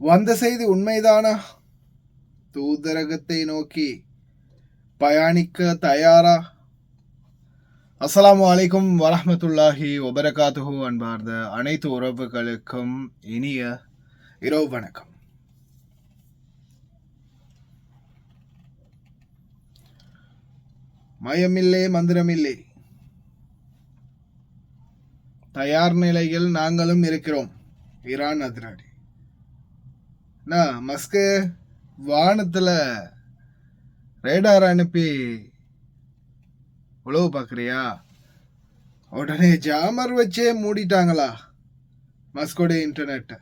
வந்த செய்தி உண்மைதானா? தூதரகத்தை நோக்கி பயணிக்க தயாரா? அஸ்ஸலாமு அலைக்கும் வரஹ்மத்துல்லாஹி வபரகாத்துஹு. அன்பார்ந்த அனைத்து உறவுகளுக்கும் இனிய இரவு வணக்கம். மயமில்லை, மந்திரமில்லை, தயார் நிலையில் நாங்களும் இருக்கிறோம். ஈரான் அதிரடி. மஸ்கு வானத்துல ரேடார் அனுப்பி உழவு பார்க்குறியா? உடனே ஜாமர் வச்சே மூடிட்டாங்களா மஸ்கோட இன்டர்நெட்?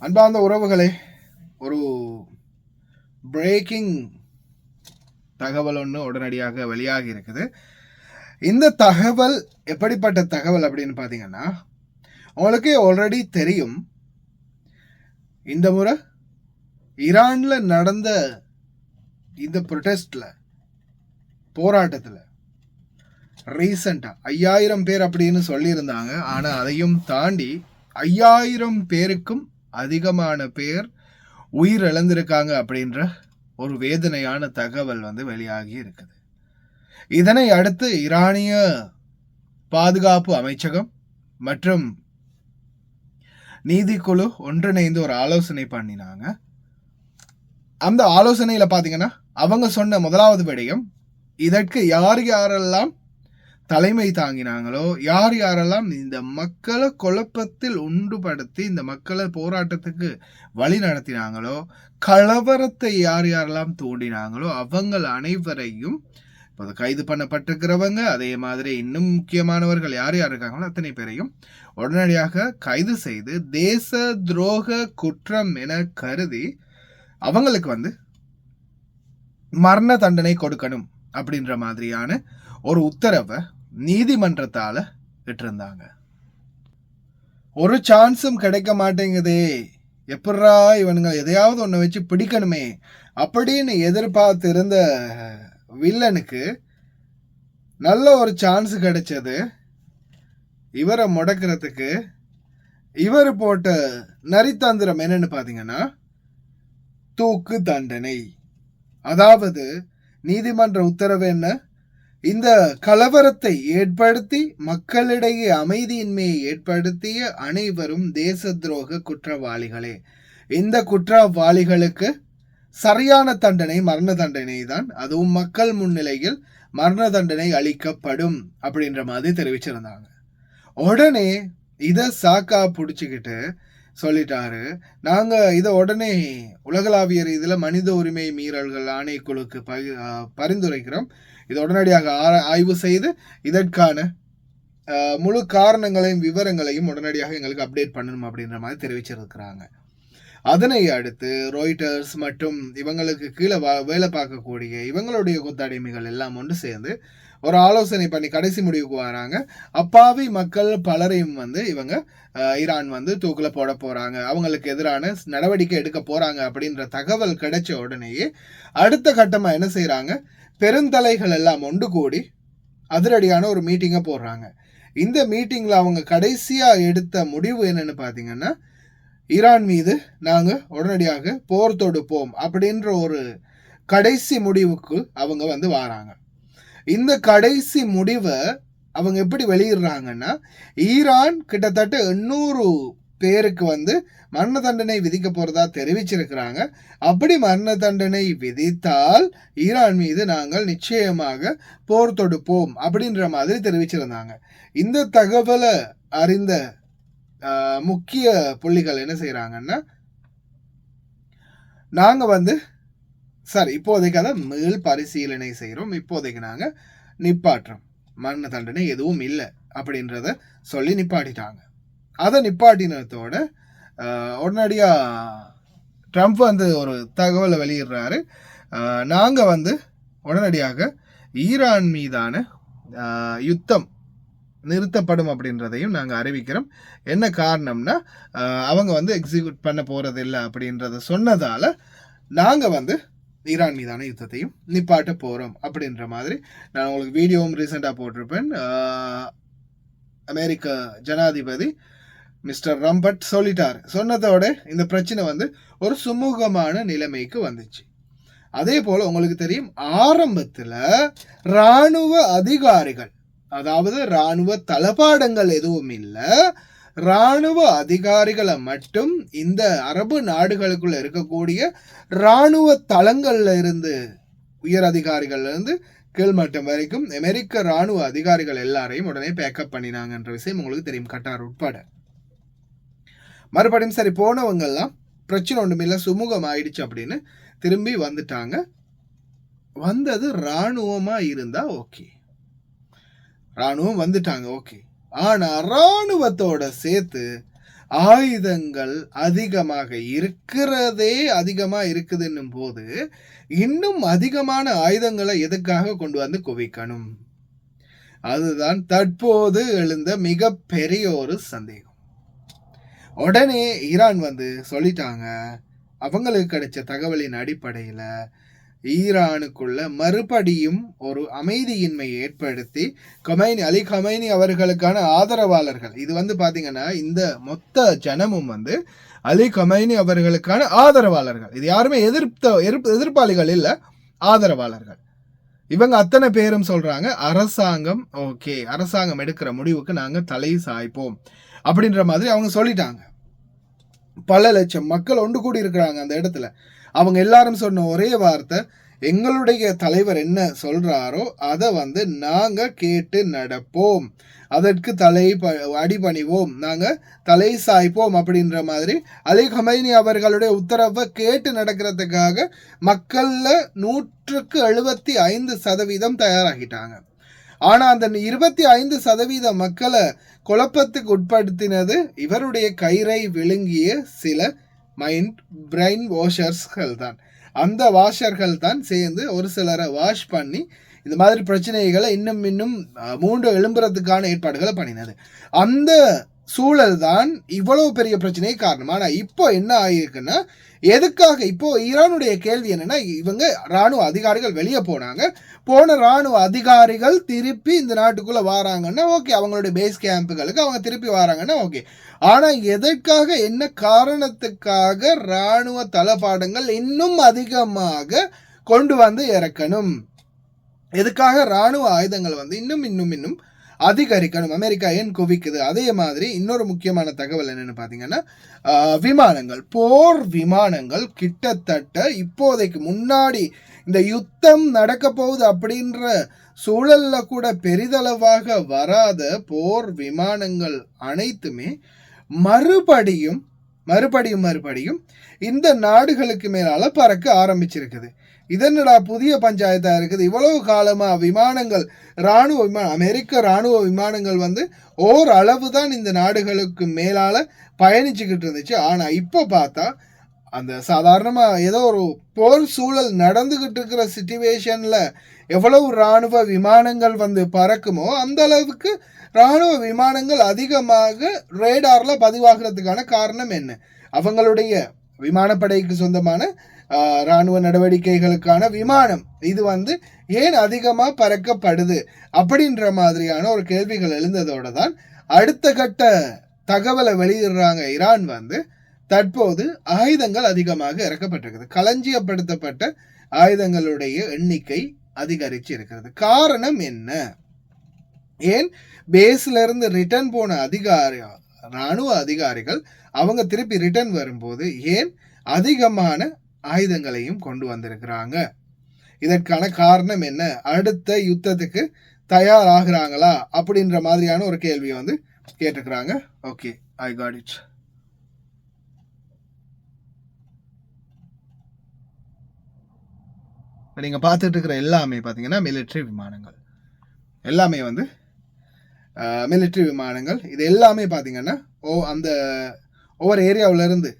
அன்பார்ந்த உறவுகளே, ஒரு பிரேக்கிங் தகவல் ஒன்று உடனடியாக வெளியாகி இருக்குது. இந்த தகவல் எப்படிப்பட்ட தகவல் அப்படின்னு பார்த்தீங்கன்னா, உங்களுக்கு ஆல்ரெடி தெரியும், இந்த முறை ஈரான்ல நடந்த இந்த ப்ரொடெஸ்ட்ல, போராட்டத்தில் ரீசண்டா 5000 பேர் அப்படின்னு சொல்லியிருந்தாங்க. ஆனால் அதையும் தாண்டி 5000 பேருக்கும் அதிகமான பேர் உயிரிழந்திருக்காங்க அப்படின்ற ஒரு வேதனையான தகவல் வெளியாகி இருக்குது. இதனை அடுத்து ஈரானிய பாதுகாப்பு அமைச்சகம் மற்றும் நீதிக்குழு ஒன்றிணைந்து ஒரு ஆலோசனை பண்ணினாங்க. அந்த ஆலோசனையில பாத்தீங்கன்னா அவங்க சொன்ன முதலாவது விடயம், இதற்கு யார் யாரெல்லாம் தலைமை தாங்கினாங்களோ, யார் யாரெல்லாம் இந்த மக்களை குழப்பத்தில் உண்டுபடுத்தி இந்த மக்களை போராட்டத்துக்கு வழி நடத்தினாங்களோ, கலவரத்தை யார் யாரெல்லாம் தூண்டினாங்களோ அவங்கள் அனைவரையும் இப்போ கைது பண்ணப்பட்டிருக்கிறவங்க, அதே மாதிரி இன்னும் முக்கியமானவர்கள் யார் யார் இருக்காங்களோ அத்தனை பேரையும் உடனடியாக கைது செய்து தேச துரோக குற்றம் என கருதி அவங்களுக்கு மரண தண்டனை கொடுக்கணும் அப்படின்ற மாதிரியான ஒரு உத்தரவை நீதிமன்றத்தால விட்டிருந்தாங்க. ஒரு சான்ஸும் கிடைக்க மாட்டேங்குதே, எப்படா இவனுங்க எதையாவது ஒன்று வச்சு பிடிக்கணுமே அப்படின்னு எதிர்பார்த்து இருந்த வில்லனுக்கு நல்ல ஒரு சான்ஸ் கிடைச்சது. இவரை முடக்கிறதுக்கு இவர் போட்ட நரித்தந்திரம் என்னன்னு பார்த்தீங்கன்னா தூக்கு தண்டனை. அதாவது நீதிமன்ற உத்தரவு என்ன, இந்த கலவரத்தை ஏற்படுத்தி மக்களிடையே அமைதியின்மையை ஏற்படுத்திய அனைவரும் தேச துரோக குற்றவாளிகளே. இந்த குற்றவாளிகளுக்கு சரியான தண்டனை மரண தண்டனை தான், அதுவும் மக்கள் முன்னிலையில் மரண தண்டனை அளிக்கப்படும் அப்படின்ற மாதிரி தெரிவிச்சிருந்தாங்க. உடனே இதை சாக்கா பிடிச்சிக்கிட்டு சொல்லிட்டாரு, நாங்கள் இதை உடனே உலகளாவிய ரீதியில் மனித உரிமை மீறல்கள் ஆணைக்குழுக்கு பரிந்துரைக்கிறோம். இதை உடனடியாக ஆய்வு செய்து இதற்கான முழு காரணங்களையும் விவரங்களையும் உடனடியாக எங்களுக்கு அப்டேட் பண்ணணும் அப்படின்ற மாதிரி தெரிவிச்சிருக்கிறாங்க. அதனை அடுத்து ராய்ட்டர்ஸ் மற்றும் இவங்களுக்கு கீழே வேலை பார்க்கக்கூடிய இவங்களுடைய கொத்தடிமைகள் எல்லாம் ஒன்று சேர்ந்து ஒரு ஆலோசனை பண்ணி கடைசி முடிவுக்கு வராங்க. அப்பாவி மக்கள் பலரையும் இவங்க ஈரான் தூக்கில் போட போகிறாங்க, அவங்களுக்கு எதிரான நடவடிக்கை எடுக்க போகிறாங்க அப்படின்ற தகவல் கிடைச்ச உடனேயே அடுத்த கட்டமாக என்ன செய்கிறாங்க, பெருந்தலைகள் எல்லாம் ஒன்று கூடி அதிரடியான ஒரு மீட்டிங்கை போடுறாங்க. இந்த மீட்டிங்கில் அவங்க கடைசியாக எடுத்த முடிவு என்னன்னு பார்த்தீங்கன்னா, ஈரான் மீது நாங்கள் உடனடியாக போர் தொடுப்போம் அப்படின்ற ஒரு கடைசி முடிவுக்கு அவங்க வராங்க. இந்த கடைசி முடிவை அவங்க எப்படி வெளியிடுறாங்கன்னா, ஈரான் கிட்டத்தட்ட 800 பேருக்கு மரண தண்டனை விதிக்க போறதா தெரிவிச்சிருக்கிறாங்க. அப்படி மரண தண்டனை விதித்தால் ஈரான் மீது நாங்கள் நிச்சயமாக போர் தொடுப்போம் அப்படின்ற மாதிரி தெரிவிச்சிருந்தாங்க. இந்த தகவலை அறிந்த முக்கிய புள்ளிகள் என்ன செய்யறாங்கன்னா, நாங்க சார் இப்போதைக்கு அதை மேல் பரிசீலனை செய்கிறோம், இப்போதைக்கு நாங்கள் நிப்பாட்டுறோம், மரண தண்டனை எதுவும் இல்லை அப்படின்றத சொல்லி நிப்பாட்டிட்டாங்க. அதை நிப்பாட்டினத்தோட உடனடியாக ட்ரம்ப் ஒரு தகவலை வெளியிடுறாரு, நாங்கள் உடனடியாக ஈரான் மீதான யுத்தம் நிறுத்தப்படும் அப்படின்றதையும் நாங்கள் அறிவிக்கிறோம். என்ன காரணம்னா, அவங்க எக்ஸிக்யூட் பண்ண போகிறது இல்லை அப்படின்றத சொன்னதால் நாங்கள் ஈரான் மீதான யுத்தத்தையும் நிப்பாட்ட போகிறோம் அப்படின்ற மாதிரி நான் உங்களுக்கு வீடியோவும் ரீசெண்டாக போட்டிருப்பேன். அமெரிக்க ஜனாதிபதி மிஸ்டர் ரம்பர்ட் சொல்லிட்டார். சொன்னதோட இந்த பிரச்சனை வந்து ஒரு சுமூகமான நிலைமைக்கு வந்துச்சு. அதே போல் உங்களுக்கு தெரியும், ஆரம்பத்தில் இராணுவ அதிகாரிகள், அதாவது இராணுவ தளபாடங்கள் எதுவும் இல்லை, இராணுவ அதிகாரிகளை மட்டும் இந்த அரபு நாடுகளுக்குள்ள இருக்கக்கூடிய இராணுவ தளங்கள்ல இருந்து, உயர் அதிகாரிகள்ல இருந்து கீழ்மட்டம் வரைக்கும் அமெரிக்க இராணுவ அதிகாரிகள் எல்லாரையும் உடனே பேக்கப் பண்ணினாங்கன்ற விஷயம் உங்களுக்கு தெரியும், கட்டார் உட்பட. மறுபடியும் சரி, போனவங்கெல்லாம் பிரச்சனை ஒன்றுமில்லை, சுமூகம் ஆயிடுச்சு அப்படின்னு திரும்பி வந்துட்டாங்க. வந்தது இராணுவமா இருந்தா ஓகே, இராணுவம் வந்துட்டாங்க ஓகே. ஆனா இராணுவத்தோட சேர்த்து ஆயுதங்கள் அதிகமாக இருக்குதுன்னும் போது இன்னும் அதிகமான ஆயுதங்களை எதுக்காக கொண்டு வந்து குவிக்கணும்? அதுதான் தற்போது எழுந்த மிக பெரிய ஒரு சந்தேகம். உடனே ஈரான் வந்து சொல்லிட்டாங்க, அவங்களுக்கு கிடைச்ச தகவலின் அடிப்படையில் ஈரானுக்குள்ள மறுபடியும் ஒரு அமைதியின்மை ஏற்படுத்தி அலி கமைனி அவர்களுக்கான ஆதரவாளர்கள், இது வந்து பாத்தீங்கன்னா இந்த மொத்த ஜனமும் வந்து அலி கமைனி அவர்களுக்கான ஆதரவாளர்கள், இது யாருமே எதிர்ப்பாளிகள் இல்லை, ஆதரவாளர்கள். இவங்க அத்தனை பேரும் சொல்றாங்க, அரசாங்கம் ஓகே, அரசாங்கம் எடுக்கிற முடிவுக்கு நாங்க தலை சாய்ப்போம் அப்படின்ற மாதிரி அவங்க சொல்லிட்டாங்க. பல லட்சம் மக்கள் ஒன்று கூடி இருக்கிறாங்க அந்த இடத்துல. அவங்க எல்லாரும் சொன்ன ஒரே வார்த்தை, எங்களுடைய தலைவர் என்ன சொல்றாரோ அதை வந்து நாங்க கேட்டு நடப்போம், அதற்கு அடிபணிவோம், நாங்க தலை சாய்ப்போம் அப்படின்ற மாதிரி அலி கமைனி அவர்களுடைய உத்தரவை கேட்டு நடக்கிறதுக்காக மக்கள்ல 175% தயாராகிட்டாங்க. ஆனா அந்த 25% மக்களை குழப்பத்துக்கு உட்படுத்தினது இவருடைய கயிறை விழுங்கிய சில பிரெயின் வாஷர்ஸ்கள் தான். அந்த வாஷர்கள் தான் சேர்ந்து ஒரு சிலரை வாஷ் பண்ணி இந்த மாதிரி பிரச்சனைகளை இன்னும் மூண்டு எழும்புறதுக்கான ஏற்பாடுகளை பண்ணினது. அந்த சூழல் தான் இவ்வளவு பெரிய பிரச்சனைக்கு காரணம். ஆனா இப்போ என்ன ஆகிருக்குன்னா, எதுக்காக இப்போ ஈரானுடைய கேள்வி என்னன்னா, இவங்க ராணுவ அதிகாரிகள் வெளியே போன ராணுவ அதிகாரிகள் திருப்பி இந்த நாட்டுக்குள்ள வராங்கன்னா ஓகே, அவங்களுடைய பேஸ் கேம்புகளுக்கு அவங்க திருப்பி வராங்கன்னா ஓகே. ஆனா எதற்காக, என்ன காரணத்துக்காக ராணுவ தளபாடங்கள் இன்னும் அதிகமாக கொண்டு வந்து இறக்கணும்? எதுக்காக ராணுவ ஆயுதங்கள் வந்து இன்னும் அதிகரிக்கணும்? அமெரிக்கா ஏன் குவிக்குது? அதே மாதிரி இன்னொரு முக்கியமான தகவல் என்னன்னு பார்த்தீங்கன்னா, விமானங்கள், போர் விமானங்கள் கிட்டத்தட்ட இப்போதைக்கு முன்னாடி இந்த யுத்தம் நடக்க போகுது அப்படின்ற சூழல்ல கூட பெரிதளவாக வராத போர் விமானங்கள் அனைத்துமே மறுபடியும் இந்த நாடுகளுக்கு மேலால பறக்க ஆரம்பிச்சிருக்குது. இதனடா புதிய பஞ்சாயத்தா இருக்குது? இவ்வளவு காலமா விமானங்கள், அமெரிக்க ராணுவ விமானங்கள் வந்து ஓரளவு தான் இந்த நாடுகளுக்கு மேலால பயணிச்சுக்கிட்டு இருந்துச்சு. ஆனா இப்போ பார்த்தா அந்த சாதாரணமா ஏதோ ஒரு போர் சூழல் நடந்துகிட்டு இருக்கிற சிச்சுவேஷன்ல எவ்வளவு ராணுவ விமானங்கள் வந்து பறக்குமோ அந்த அளவுக்கு ராணுவ விமானங்கள் அதிகமாக ரேடார்ல பதிவாகிறதுக்கான காரணம் என்ன? அவங்களுடைய விமானப்படைக்கு சொந்தமான ராணுவ நடவடிக்கைகளுக்கான விமானம் இது வந்து ஏன் அதிகமா பறக்கப்படுது அப்படின்ற மாதிரியான ஒரு கேள்விகள் எழுந்ததோட தான் அடுத்த கட்ட தகவலை வெளியிடுறாங்க. ஈரான் வந்து தற்போது ஆயுதங்கள் அதிகமாக இறக்கப்பட்டிருக்குது, களஞ்சியப்படுத்தப்பட்ட ஆயுதங்களுடைய எண்ணிக்கை அதிகரிச்சு இருக்கிறது. காரணம் என்ன? ஏன் பேஸ்ல இருந்து ரிட்டர்ன் போன ராணுவ அதிகாரிகள் அவங்க திருப்பி ரிட்டர்ன் வரும்போது ஏன் அதிகமான ஆயுதங்களையும் கொண்டு வந்திருக்கிறாங்க? இதற்கான காரணம் என்ன? அடுத்த யுத்தத்துக்கு தயாராகிறாங்களா அப்படின்ற மாதிரியான ஒரு கேள்வியை வந்து கேட்டுக்கிறாங்க. Okay, I got it. நீங்க பார்த்துட்டு இருக்கிற எல்லாமே பார்த்தீங்கன்னா மிலிட்ரி விமானங்கள், எல்லாமே வந்து மிலிட்ரி விமானங்கள். இது எல்லாமே பார்த்தீங்கன்னா அந்த ஒவ்வொரு ஏரியாவிலேருந்து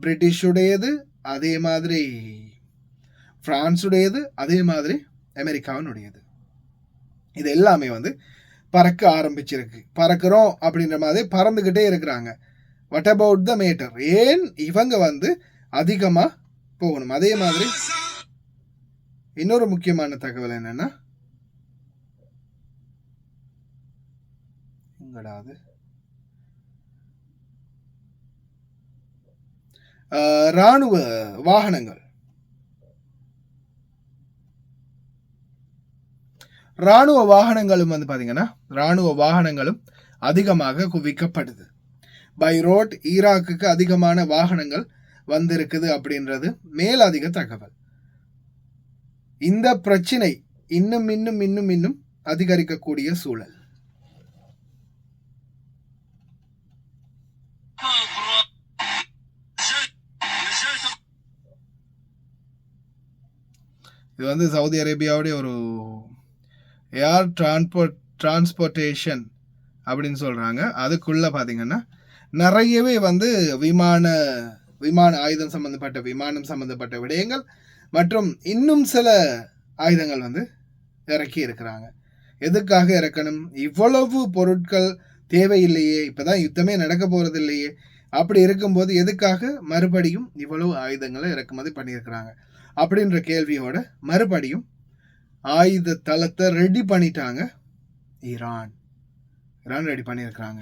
பிரிட்டிஷுடையது, அதே மாதிரி பிரான்ஸுடையது, அதே மாதிரி அமெரிக்காவினுடையது. இது எல்லாமே வந்து பறக்க ஆரம்பிச்சிருக்கு. பறக்கிறோம் அப்படின்ற மாதிரி பறந்துக்கிட்டே இருக்கிறாங்க. What about the matter? ஏன் இவங்க வந்து அதிகமாக போகணும். அதே மாதிரி இன்னொரு முக்கியமான தகவல் என்னன்னா, எங்கடாது ராணுவ வாகனங்கள் வந்து பாத்தீங்கன்னா ராணுவ வாகனங்களும் அதிகமாக குவிக்கப்படுது. பை ரோட் ஈராக்குக்கு அதிகமான வாகனங்கள் வந்திருக்குது அப்படின்றது மேலதிக தகவல். இந்த பிரச்சனை இன்னும் அதிகரிக்கக்கூடிய சூழல். இது வந்து சவுதி அரேபியாவுடைய ஒரு ஏர் டிரான்ஸ்போர்ட்டேஷன் அப்படின்னு சொல்றாங்க. அதுக்குள்ள பாத்தீங்கன்னா நிறையவே வந்து விமான ஆயுதம் சம்பந்தப்பட்ட விமானம் சம்பந்தப்பட்ட விடயங்கள் மற்றும் இன்னும் சில ஆயுதங்கள் வந்து இறக்கி இருக்கிறாங்க. எதுக்காக இறக்கணும்? இவ்வளவு பொருட்கள் தேவையில்லையே, இப்பதான் யுத்தமே நடக்க போறது இல்லையே, அப்படி இருக்கும்போது எதுக்காக மறுபடியும் இவ்வளவு ஆயுதங்களை இறக்குமதி பண்ணியிருக்கிறாங்க அப்படின்ற கேள்வியோட மறுபடியும் ஆயுத தளத்தை ரெடி பண்ணிட்டாங்க. ஈரான் ரெடி பண்ணியிருக்கிறாங்க.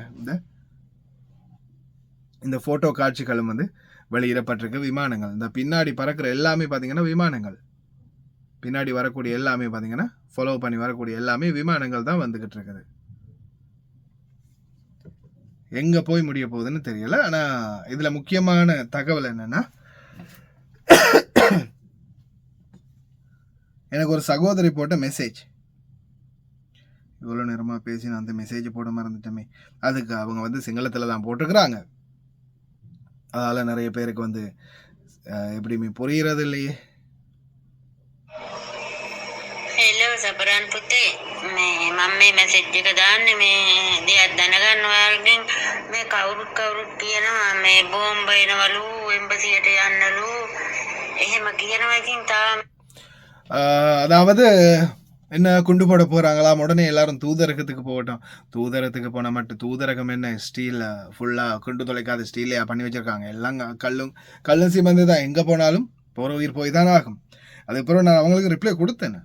இந்த போட்டோ காட்சிகளும் வந்து வெளியிடப்பட்டிருக்கு. விமானங்கள் இந்த பின்னாடி பறக்கிற எல்லாமே பார்த்தீங்கன்னா விமானங்கள், பின்னாடி வரக்கூடிய எல்லாமே பார்த்தீங்கன்னா ஃபாலோ பண்ணி வரக்கூடிய எல்லாமே விமானங்கள் தான் வந்துகிட்டு இருக்குது. எங்க போய் முடிய போகுதுன்னு தெரியல. ஆனா இதுல முக்கியமான தகவல் என்னன்னா, எனக்கு ஒரு சகோதரி போட்ட மெசேஜ், இவ்வளோ நேரமாக பேசி நான் அந்த மெசேஜ் போட மறந்துட்டோமே. அதுக்கு அவங்க வந்து சிங்களத்தில் தான் போட்டிருக்கிறாங்க. அதால் நிறைய பேருக்கு வந்து எப்படியுமே புரிகிறது இல்லையே. හෙලෝ සබරන් පුතේ මම මේ මැසේජ් එක දාන්නේ මේ දෙයක් දැනගන්න ඔයාලගෙන්. මේ කවුරුත් කියනවා මේ බෝම්බ එනවලු එම්බසියට යන්නලු එහෙම කියනවා. ඉතින් තාම அதாவது என்ன குண்டு போட போகிறாங்களாம். உடனே எல்லாரும் தூதரகத்துக்கு போகட்டும். தூதரகத்துக்கு போனால் மட்டும் தூதரகம் என்ன ஸ்டீலில் ஃபுல்லாக குண்டு தொலைக்காத ஸ்டீலையா பண்ணி வச்சுருக்காங்க. எல்லாம் கல்லும் சிமந்து தான். எங்கே போனாலும் போகிற உயிர் போய் தான் ஆகும். அதுக்கப்புறம் நான் அவங்களுக்கு ரிப்ளை கொடுத்தேன்.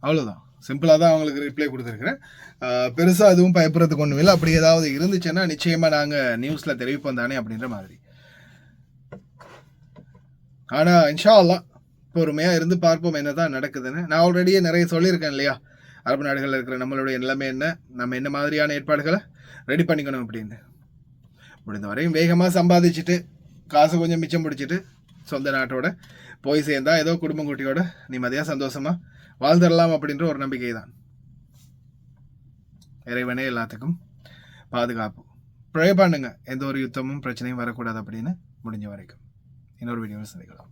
அவ்வளோதான், சிம்பிளாக தான் அவங்களுக்கு ரிப்ளை கொடுத்துருக்குறேன். பெருசாக எதுவும் பயப்படுறதுக்கு ஒன்றும் இல்லை. அப்படி ஏதாவது இருந்துச்சுன்னா நிச்சயமாக நாங்கள் நியூஸில் தெரிவிப்போம் தானே அப்படின்ற மாதிரி. ஆனால் இன்ஷா அல்லாஹ் பொறுமையாக இருந்து பார்ப்போம் என்ன தான் நடக்குதுன்னு. நான் ஆல்ரெடியே நிறைய சொல்லியிருக்கேன் இல்லையா, அரபு நாடுகளில் இருக்கிற நம்மளுடைய நிலைமை என்ன, நம்ம என்ன மாதிரியான ஏற்பாடுகளை ரெடி பண்ணிக்கணும் அப்படின்னு. முடிந்த வரையும் வேகமாக சம்பாதிச்சுட்டு காசு கொஞ்சம் மிச்சம் பிடிச்சிட்டு சொந்த நாட்டோட போய் சேர்ந்தா ஏதோ குடும்பம் குட்டியோட நிம்மதியாக சந்தோஷமாக வாழ்ந்துடலாம் அப்படின்ற ஒரு நம்பிக்கை தான். இறைவனே எல்லாத்துக்கும் பாதுகாப்பு. ப்ரே பண்ணுங்க, எந்த ஒரு யுத்தமும் பிரச்சனையும் வரக்கூடாது அப்படின்னு. முடிஞ்ச வரைக்கும் இன்னொரு வீடியோவில் சந்திக்கலாம்.